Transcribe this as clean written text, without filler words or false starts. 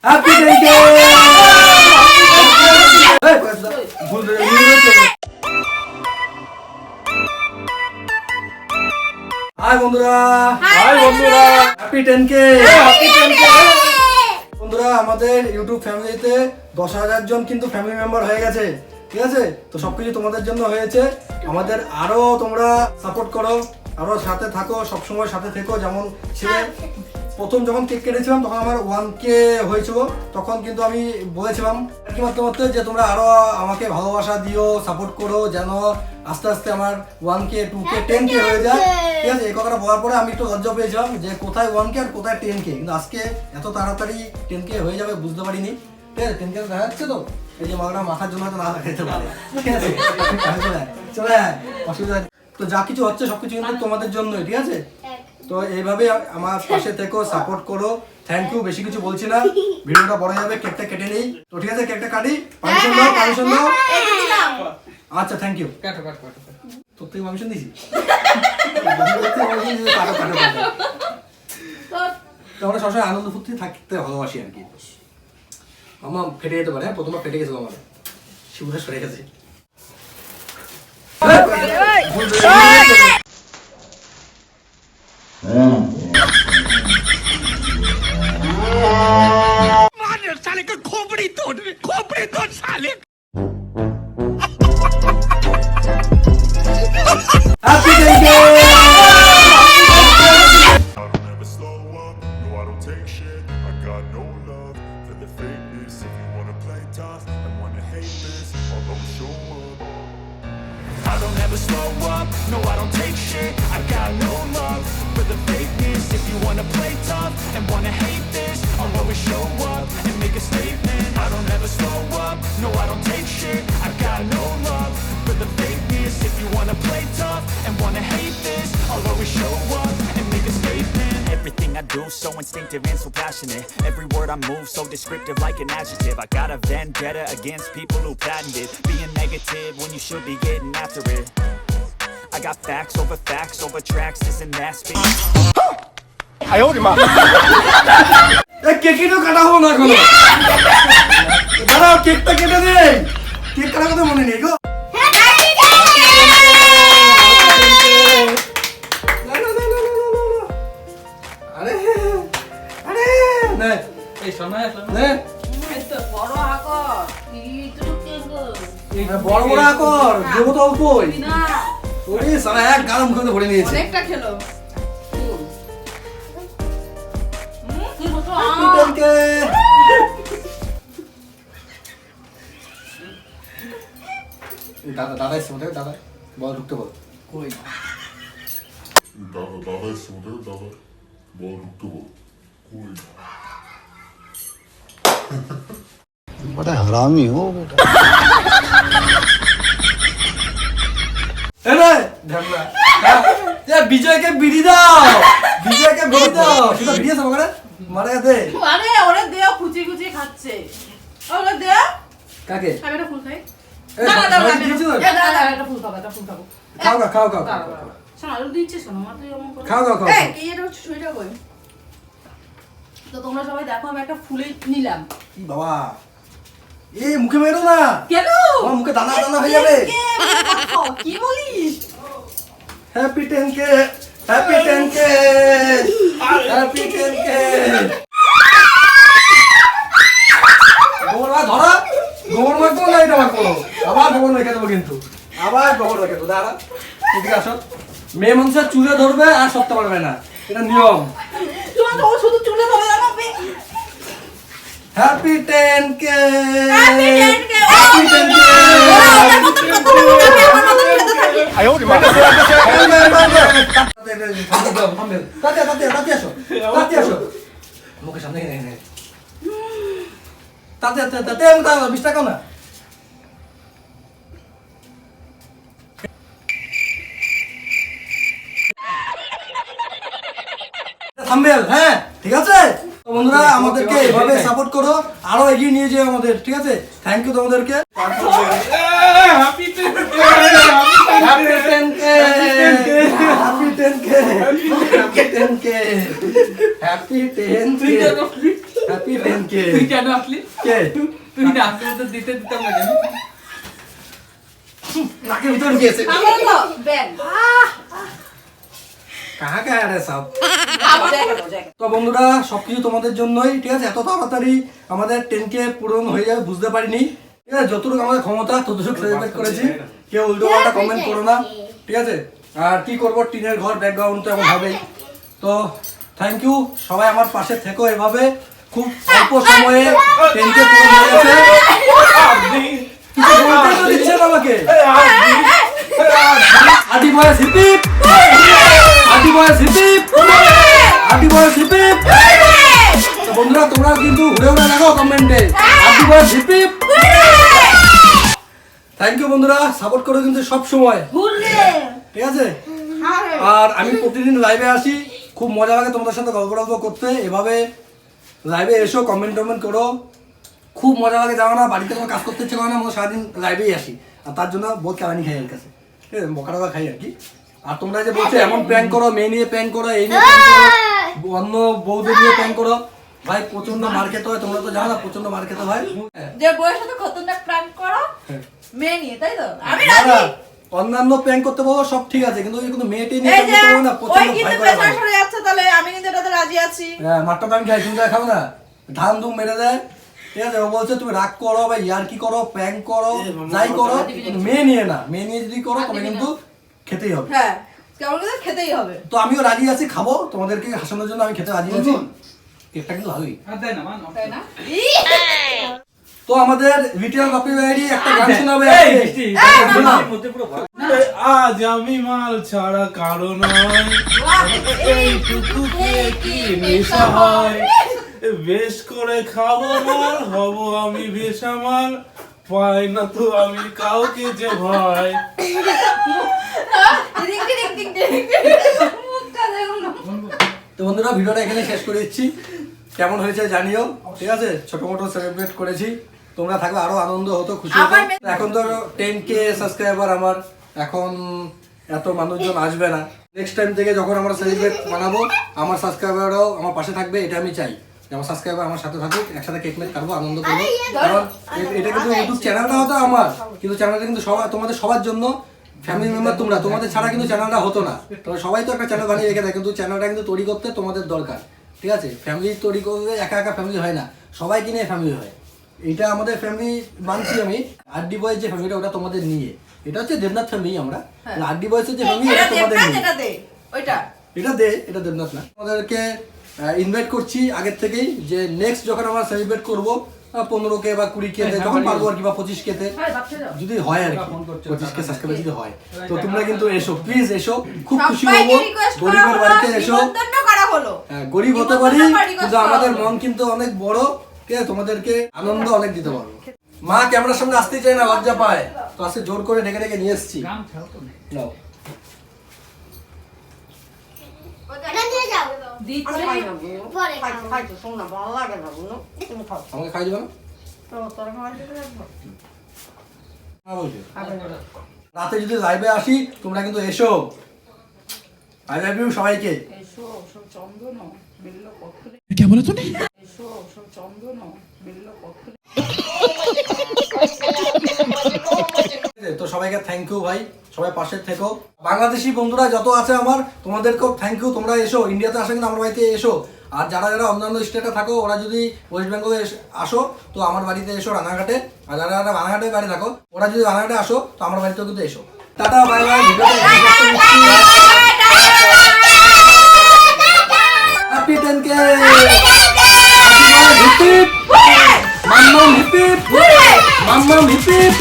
Happy টেনকে। High বন্ধুরা, happy টেনকে। বন্ধুরা, আমাদের ইউটিউব ফ্যামিলিতে 10,000 জন কিন্তু ফ্যামিলি মেম্বার হয়ে গেছে, ঠিক আছে? তো সবকিছু তোমাদের জন্য হয়েছে। আমাদের আরো তোমরা সাপোর্ট করো, আরো সাথে থাকো, সবসময় সাথে থেকো। যেমন ছেলে প্রথম যখন কেক কেটেছিলাম তখন আমার 1K হয়েছিল, তখন কিন্তু আমি বলেছিলাম কি মাত্র যে তোমরা আরো আমাকে ভালোবাসা দিও, সাপোর্ট করো, যেন আস্তে আস্তে আমার 1K 2K 10K হয়ে যায়, ঠিক আছে? এই কথাটা বলার পরে আমি একটু লজ্জা পেয়েছিলাম যে কোথায় 1K আর কোথায় 10K, কিন্তু আজকে এত তাড়াতাড়ি 10K হয়ে যাবে বুঝতে পারিনি, ঠিক আছে? 10K দেখা যাচ্ছে তো, এই যে মালটা মাথার জন্য হয়তো না খেতে পারে, ঠিক আছে? চলে অসুবিধা নেই। তো যা কিছু হচ্ছে সবকিছু কিন্তু তোমাদের জন্যই, ঠিক আছে? তো এইভাবে আমার পাশে থেকো, সাপোর্ট করো। থ্যাংক ইউ, বেশি কিছু বলছি না, ভিডিওটা বড় যাবে, কেকটা কেটে নেই। তো ঠিক আছে, কেকটা কাটি, পারমিশন দাও, পারমিশন দাও। আচ্ছা, থ্যাংক ইউ। কাটো কাটো কাটো, তোর থেকে পারমিশন দিছি। কাটো কাটো কাটো। তো আমরা সবসময় আনন্দ ফুর্তি থাকতে ভালোবাসি আর কি। আমার ফেটে যেতে পারে, প্রথমবার ফেটে গেছিল আমার, শিবুরা সরে গেছে। साले का खोपड़ी तोड़ साले। Happy Day! I don't ever slow up, no I don't take shit. I got no love for the fakeness. If you wanna play tough and wanna hate this, I'll always show up and make a statement. I don't ever slow up, no I don't take shit. I got no love for the fakeness. If you wanna play tough and wanna hate this, I'll always show up and make a statement. Everything I do so instinctive and so passionate. Every word I move so descriptive like an adjective. I got a vendetta against people who patented being negative when you should be getting after it. I got facts over tracks, isn't that speed? কেকটা কাটা হলো না এখনো। দাঁড়াও, কেকটা কেটে দে। Cake কাটার কথা মনে নেই গো। আরে আরে নে, এই শোনা নে, বড় আকর বড় বড় আকর দেবো তো অল্পই। ওরে সারা এক গালম করে ভরে নিয়েছে। অনেকটা খেলো। দাদা দাদা এসে ওদের দাদা বল ঢুকতে বল। কই দাদা এসে ওদের দাদা বল ঢুকতে বল। কই बड़ा हरामी हो बेटा। বিজয়কে বিড়ি দাও, বিজয়কে বিড়ি দাও। সেটা বিড়ি আছে মগরে মারা দে। আরে ওরে দেও, কুচি কুচি খাচ্ছে। ওরে দেও। কাকে? আমি একটা ফুল খাই। এই দাদা একটা ফুল খাবো, একটা ফুল খাবো। খাও খাও খাও খাও। শোনো, আলু দিচ্ছে শোনো, মা তুই এমন করে। খাও খাও খাও। এই এটা হচ্ছে ছুরিটা কই? তো তোমরা সবাই দেখো, আমি একটা ফুলে নিলাম। কি বাবা, এই মুখে মেরো না। কেন? আমার মুখে দানা দানা হয়ে যাবে। কি বলিস? Happy 10K, happy 10K, happy 10K। গোবর মা ধরা, গোবর মাখবো না এটা মাখবো, আবার গোবর মেখে দেবো কিন্তু, আবার গোবর মেখে দেবো। দাঁড়া, এদিকে আসো। মেয়ে মানুষের চুলে ধরবে আর সরতে পারবে না, এটা নিয়ম। তোমার তো শুধু চুলে ধরে যাবে। Happy 10K, happy 10K, happy 10K। মুখের সামনে তাতে 20 টাকা না। থাম্বনেল, হ্যাঁ ঠিক আছে। তো বন্ধুরা, আমাদেরকে এভাবে সাপোর্ট করো, আরো এগিয়ে নিয়ে যাও আমাদের, ঠিক আছে? থ্যাংক ইউ তোমাদেরকে। Happy 10K, happy 10K, happy 10K, happy 10K। Happy 10K। তুই কেন আসলি? কে তুই না আসলে তো দিতে দিতাম না কেন? নাকের ভিতর গিয়েছে আমার তো ব্যাগ কাহা কাহা রে সব। আমার জায়গা তো বন্ধুরা সবকিছু তোমাদের জন্যই, ঠিক আছে? এত তাড়াতাড়ি আমাদের 10K পূরণ হয়ে যাবে বুঝতে পারিনি, ঠিক আছে? যতটুকু আমাদের ক্ষমতা ততটুকু সেলিব্রেট করেছি। কেউ উল্টো পাল্টা কমেন্ট করো না, ঠিক আছে? আর কি করবো, টিনের ঘর, ব্যাকগ্রাউন্ড তো এমন হবেই। তো থ্যাংক ইউ সবাই, আমার পাশে থেকো এভাবে। খুব অল্প সময়ে 10K পূরণ হয়ে গেছে। কিছু বলতে তো দিচ্ছে না আমাকে। আদি বয়স হিপিপ, আদি বয়স হিপিপ, আদি বয়স হিপিপ। তো বন্ধুরা তোমরা কিন্তু ঘুরেও না দেখো কমেন্টে আদি বয়স হিপিপ। থ্যাংক ইউ বন্ধুরা, সাপোর্ট করো কিন্তু সব সময়, ঠিক আছে? আর আমি প্রতিদিন লাইভে আসি, খুব মজা লাগে তোমাদের সাথে গল্প টল্প করতে। এভাবে লাইভে এসো, কমেন্ট টমেন্ট করো, খুব মজা লাগে। জানো না, বাড়িতে কোনো কাজ করতে ইচ্ছে করে না, আমরা সারাদিন লাইভেই আসি। আর তার জন্য বহুত কেলানি খাই এর কাছে, ঠিক আছে? বকা টকা খাই আর কি। আর তোমরা যে বলছো এমন প্র্যাঙ্ক করো, মেয়ে নিয়ে প্র্যাঙ্ক করো, এই নিয়ে প্র্যাঙ্ক করো, অন্য বউদের নিয়ে প্র্যাঙ্ক করো, ভাই প্রচন্ড মার খেতে হয়। তোমরা তো জানো না প্রচন্ড মার খেতে হয়। যে বউয়ের সাথে খতরনাক প্র্যাঙ্ক করো মেয়ে নিয়ে, তাই তো? আমি না, রাজি। না, অন্যান্য প্র্যাঙ্ক করতে পারবো সব ঠিক আছে, কিন্তু ওই কিন্তু মেয়েটি নিয়ে এই প্র্যাঙ্ক যে করতে পারবো না, ওই প্রচন্ড কিন্তু ভয় করে প্রেসার ভাই। সরে যাচ্ছে, তাহলে আমি কিন্তু এটাতে রাজি আছি। হ্যাঁ, মারটা তো আমি খাই, তুমি খাও না, ধান ধুম মেরে দেয়, ঠিক আছে? ও বলছে তুমি রাগ করো বা ইয়ার্কি করো, প্র্যাঙ্ক করো, যাই করো, কিন্তু মেয়ে নিয়ে না। মেয়ে নিয়ে যদি করো তবে কিন্তু খেতেই হবে। হ্যাঁ, কেমন করে খেতেই হবে। তো আমিও রাজি আছি, খাবো তোমাদেরকে হাসানোর জন্য, আমি খেতে রাজি আছি। কেকটা কিন্তু ভালোই। আর দেয় না মান। তাই না? তো আমাদের ভিডিও কপি বাইরি একটা গান শোনাবে এই আজকে। বৃষ্টি, শোনাও। মধ্যে পুরো ভর। আজ আমি মাল ছাড়া কারণ এইটুকু কি নেশা হয়, বেশ করে খাবো মাল, হব আমি বেসামাল, পাই না তো আমি কাউকে যে ভয়। টিং টিং টিং টিং টিং। মুখটা দেখুন না। তো বন্ধুরা ভিডিওটা এখানে শেষ করে দিচ্ছি। কেমন হয়েছে জানিও, ঠিক আছে? ছোট মোটো সেলিব্রেট করেছি, তোমরা থাকলে আরো আনন্দ হতো, খুশি হতো। এখন তো 10K সাবস্ক্রাইবার আমার, এখন এত মানুষজন আসবে না। নেক্সট টাইম থেকে যখন আমরা সেলিব্রেট বানাবো, আমার সাবস্ক্রাইবাররাও আমার পাশে থাকবে, এটা আমি চাই। যে আমার সাবস্ক্রাইবার আমার সাথে থাকুক, একসাথে কেক মেক কাটবো, আনন্দ করবো। কারণ এটা কিন্তু ইউটিউব চ্যানেলটা হতো আমার, কিন্তু চ্যানেলটা কিন্তু সবাই তোমাদের সবার জন্য, ফ্যামিলি মেম্বার তোমরা, তোমাদের ছাড়া কিন্তু চ্যানেলটা হতো না। তবে সবাই তো একটা চ্যানেল বানিয়ে রেখে দেয়, কিন্তু চ্যানেলটা কিন্তু তৈরি করতে তোমাদের দরকার, ঠিক আছে? ফ্যামিলি তৈরি করলে একা একা ফ্যামিলি হয় না, সবাইকে নিয়ে ফ্যামিলি হয়। এটা আমাদের ফ্যামিলি মানছি আমি। আরডি বয়ের যে ফ্যামিলিটা ওটা তোমাদের নিয়ে, এটা হচ্ছে দেবনাথ ফ্যামিলি আমরা। আরডি বয়ের যে ফ্যামিলি এটা এটা তোমাদের দেবনাথ, নিয়ে। এটা দে ওইটা। এটা দেবনাথ না। আমাদেরকে ইনভাইট করছি আগের থেকেই, যে নেক্সট যখন আমরা সেলিব্রেট করবো 15K বা 20K তে যখন পারবো আর কি, বা 25K তে যদি হয় আর কি, 25K সাবস্ক্রাইবার যদি হয়, তো তোমরা কিন্তু এসো, প্লিজ এসো, খুব খুশি হবো। গরিবের বাড়িতে এসো, নিমন্ত্রণ করা হলো। হ্যাঁ, গরিব হতে পারি কিন্তু আমাদের মন কিন্তু অনেক বড়, ঠিক আছে? তোমাদেরকে আনন্দ অনেক দিতে পারবো। মা ক্যামেরার সামনে আসতে চায় না, লজ্জা পায়, তো আজকে জোর করে ডেকে ডেকে নিয়ে এসেছি। গান খেলো তো। নাও, দিচ্ছে। আমাকে খাই দিবে না? না বলছি। রাতে যদি লাইভে আসি তোমরা কিন্তু এসো। আই লাভ ইউ সবাইকে। তো সবাইকে থ্যাংক ইউ ভাই, সবাই পাশে থেকো। বাংলাদেশি বন্ধুরা যত আছে আমার, তোমাদেরকেও থ্যাংক ইউ। তোমরা এসো, ইন্ডিয়াতে আসো কিন্তু আমার বাড়িতে এসো। আর যারা যারা অন্যান্য স্টেটে থাকো, ওরা যদি ওয়েস্ট বেঙ্গলে আসো তো আমার বাড়িতে এসো রানাঘাটে। আর যারা যারা রানাঘাটে বাড়ি থাকো, ওরা যদি রানাঘাটে আসো তো আমার বাড়িতেও কিন্তু এসো। Tata, bye bye. Happy 10K। মাম্মাম হিপিপ, মাম্মাম হিপিপ।